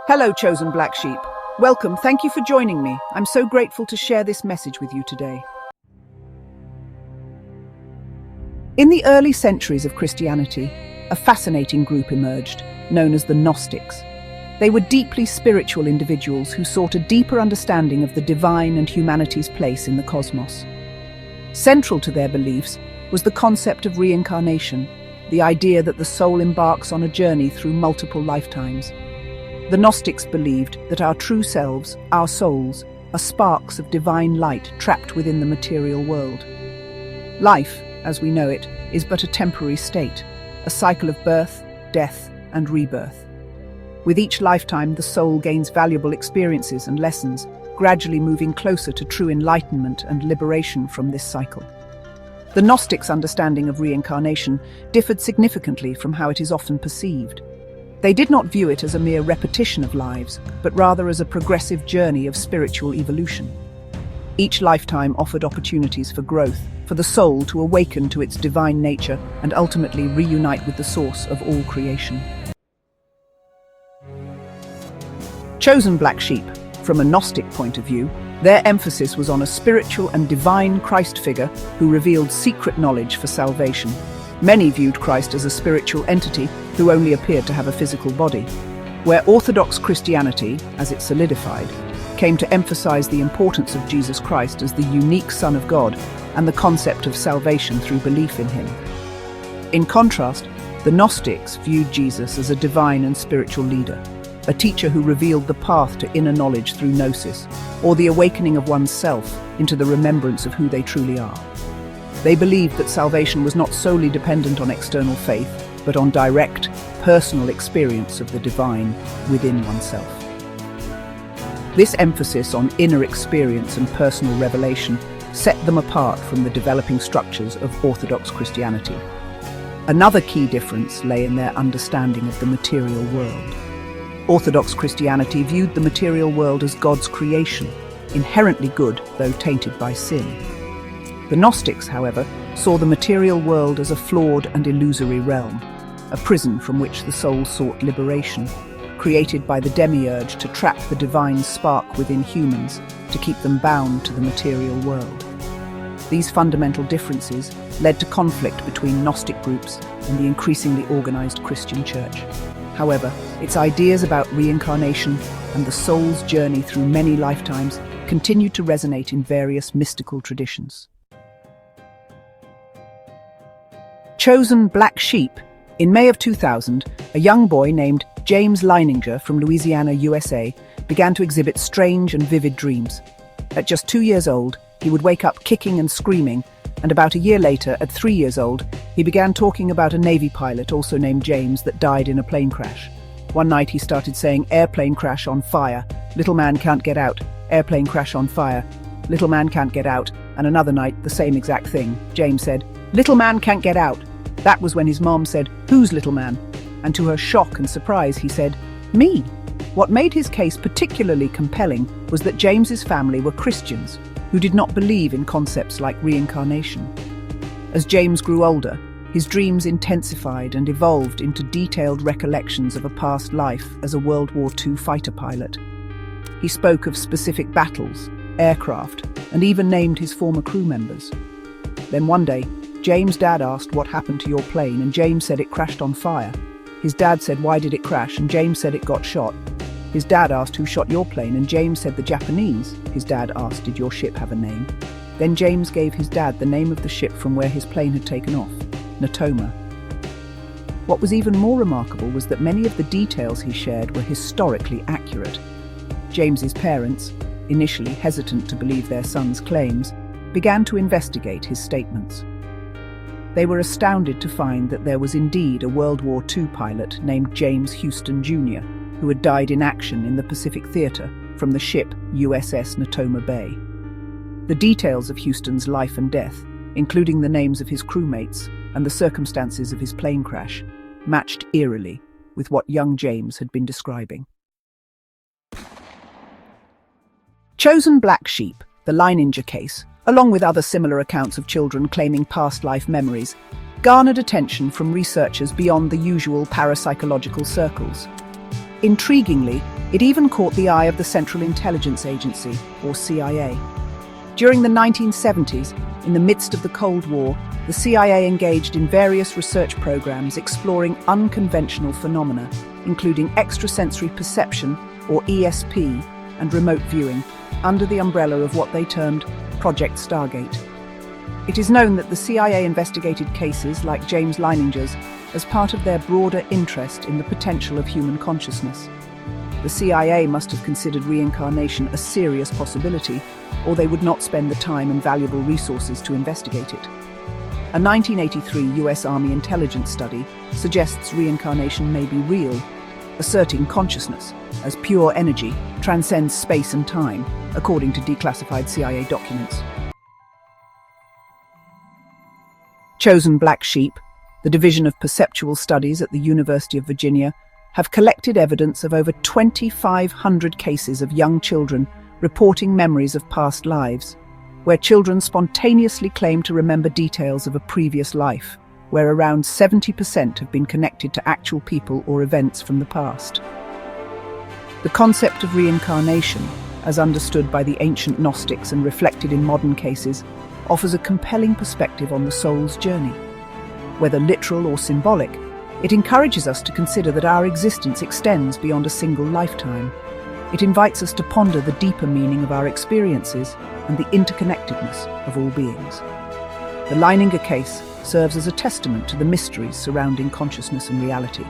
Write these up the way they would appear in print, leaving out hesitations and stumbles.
Hello, chosen black sheep. Welcome, thank you for joining me. I'm so grateful to share this message with you today. In the early centuries of Christianity, a fascinating group emerged, known as the Gnostics. They were deeply spiritual individuals who sought a deeper understanding of the divine and humanity's place in the cosmos. Central to their beliefs was the concept of reincarnation, the idea that the soul embarks on a journey through multiple lifetimes. The Gnostics believed that our true selves, our souls, are sparks of divine light trapped within the material world. Life, as we know it, is but a temporary state, a cycle of birth, death, and rebirth. With each lifetime, the soul gains valuable experiences and lessons, gradually moving closer to true enlightenment and liberation from this cycle. The Gnostics' understanding of reincarnation differed significantly from how it is often perceived. They did not view it as a mere repetition of lives, but rather as a progressive journey of spiritual evolution. Each lifetime offered opportunities for growth, for the soul to awaken to its divine nature and ultimately reunite with the source of all creation. Chosen black sheep, from a Gnostic point of view, their emphasis was on a spiritual and divine Christ figure who revealed secret knowledge for salvation. Many viewed Christ as a spiritual entity who only appeared to have a physical body. Where Orthodox Christianity, as it solidified, came to emphasize the importance of Jesus Christ as the unique Son of God and the concept of salvation through belief in him. In contrast, the Gnostics viewed Jesus as a divine and spiritual leader, a teacher who revealed the path to inner knowledge through gnosis, or the awakening of one's self into the remembrance of who they truly are. They believed that salvation was not solely dependent on external faith, but on direct, personal experience of the divine within oneself. This emphasis on inner experience and personal revelation set them apart from the developing structures of Orthodox Christianity. Another key difference lay in their understanding of the material world. Orthodox Christianity viewed the material world as God's creation, inherently good though tainted by sin. The Gnostics, however, saw the material world as a flawed and illusory realm, a prison from which the soul sought liberation, created by the demiurge to trap the divine spark within humans, to keep them bound to the material world. These fundamental differences led to conflict between Gnostic groups and the increasingly organized Christian church. However, its ideas about reincarnation and the soul's journey through many lifetimes continued to resonate in various mystical traditions. Chosen black sheep. In May of 2000, a young boy named James Leininger from Louisiana, USA, began to exhibit strange and vivid dreams. At just 2 years old, he would wake up kicking and screaming, and about a year later, at 3 years old, he began talking about a Navy pilot, also named James, that died in a plane crash. One night he started saying, "Airplane crash on fire, little man can't get out, airplane crash on fire, little man can't get out," and another night, the same exact thing. James said, "Little man can't get out." That was when his mom said, "Who's little man?" And to her shock and surprise, he said, "Me." What made his case particularly compelling was that James's family were Christians who did not believe in concepts like reincarnation. As James grew older, his dreams intensified and evolved into detailed recollections of a past life as a World War II fighter pilot. He spoke of specific battles, aircraft, and even named his former crew members. Then one day, James' dad asked what happened to your plane, and James said it crashed on fire. His dad said, "Why did it crash?" and James said it got shot. His dad asked, "Who shot your plane?" and James said, "The Japanese." His dad asked, "Did your ship have a name?" Then James gave his dad the name of the ship from where his plane had taken off, Natoma. What was even more remarkable was that many of the details he shared were historically accurate. James's parents, initially hesitant to believe their son's claims, began to investigate his statements. They were astounded to find that there was indeed a World War II pilot named James Houston Jr., who had died in action in the Pacific Theater from the ship USS Natoma Bay. The details of Houston's life and death, including the names of his crewmates and the circumstances of his plane crash, matched eerily with what young James had been describing. Chosen black sheep, the Leininger case, along with other similar accounts of children claiming past life memories, garnered attention from researchers beyond the usual parapsychological circles. Intriguingly, it even caught the eye of the Central Intelligence Agency, or CIA. During the 1970s, in the midst of the Cold War, the CIA engaged in various research programs exploring unconventional phenomena, including extrasensory perception, or ESP, and remote viewing, under the umbrella of what they termed Project Stargate. It is known that the CIA investigated cases like James Leininger's as part of their broader interest in the potential of human consciousness. The CIA must have considered reincarnation a serious possibility, or they would not spend the time and valuable resources to investigate it. A 1983 US Army intelligence study suggests reincarnation may be real, asserting consciousness, as pure energy, transcends space and time, according to declassified CIA documents. Chosen Black Sheep, the Division of Perceptual Studies at the University of Virginia, have collected evidence of over 2,500 cases of young children reporting memories of past lives, where children spontaneously claim to remember details of a previous life, where around 70% have been connected to actual people or events from the past. The concept of reincarnation, as understood by the ancient Gnostics and reflected in modern cases, offers a compelling perspective on the soul's journey. Whether literal or symbolic, it encourages us to consider that our existence extends beyond a single lifetime. It invites us to ponder the deeper meaning of our experiences and the interconnectedness of all beings. The Leininger case serves as a testament to the mysteries surrounding consciousness and reality.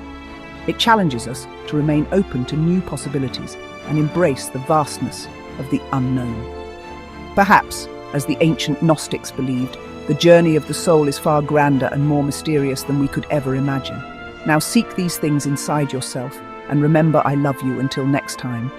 It challenges us to remain open to new possibilities and embrace the vastness of the unknown. Perhaps, as the ancient Gnostics believed, the journey of the soul is far grander and more mysterious than we could ever imagine. Now seek these things inside yourself and remember I love you until next time.